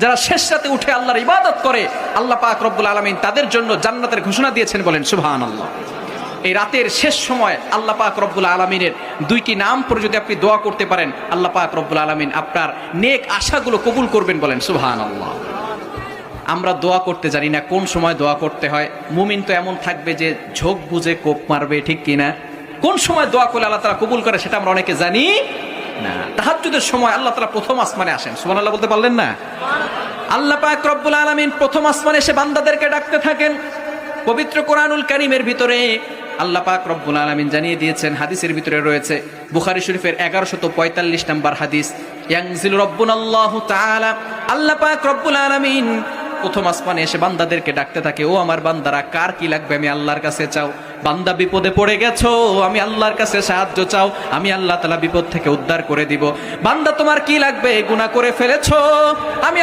যারা শেষ রাতে উঠে আল্লাহর ইবাদত করে, আল্লাহ পাক রব্বুল আলামিন তাদের জন্য জান্নাতের ঘোষণা দিয়েছেন, বলেন সুবহানাল্লাহ। এই রাতের শেষ সময় আল্লাহ পাক রব্বুল আলামিনের দুইটি নাম পরে যদি আপনি দোয়া করতে পারেন, আল্লাহ পাক রব্বুল আলামিন আপনার নেক আশাগুলো কবুল করবেন, বলেন সুবহানাল্লাহ। আমরা দোয়া করতে জানি না কোন সময় দোয়া করতে হয়। মুমিন তো এমন থাকবে যে ঝোঁক বুঝে কোপ মারবে, ঠিক কিনা? কোন সময় দোয়া করলে আল্লাহ তাআলা কবুল করে সেটা আমরা অনেকে জানি না। তাহাজ্জুদের সময় আল্লাহ তাআলা প্রথম আসমানে আসেন, সুবহানাল্লাহ বলতে পারলেন না? আল্লাহ পাক রব্বুল আলামিন প্রথম আসমানে এসে বান্দাদেরকে ডাকতে থাকেন। পবিত্র কোরআনুল কারীমের ভিতরে আল্লাহ পাক রব্বুল আলামিন জানিয়ে দিয়েছেন, হাদিসের ভিতরে রয়েছে, বুখারী শরীফের 1145 নম্বর হাদিস, ইয়ানজিলু রাব্বুনাল্লাহু তাআলা, আল্লাহ পাক রব্বুল আলামিন প্রথম আসমানে এসে বান্দাদেরকে ডাকতে থাকে, ও আমার বান্দারা, কার কি লাগবে আমি আল্লাহর কাছে চাও। বান্দা বিপদে পড়ে গেছো, আমি আল্লাহর কাছে সাহায্য চাও, আমি আল্লাহ তাআলা বিপদ থেকে উদ্ধার করে দিব। বান্দা তোমার কি লাগবে, গুনাহ করে ফেলেছো, আমি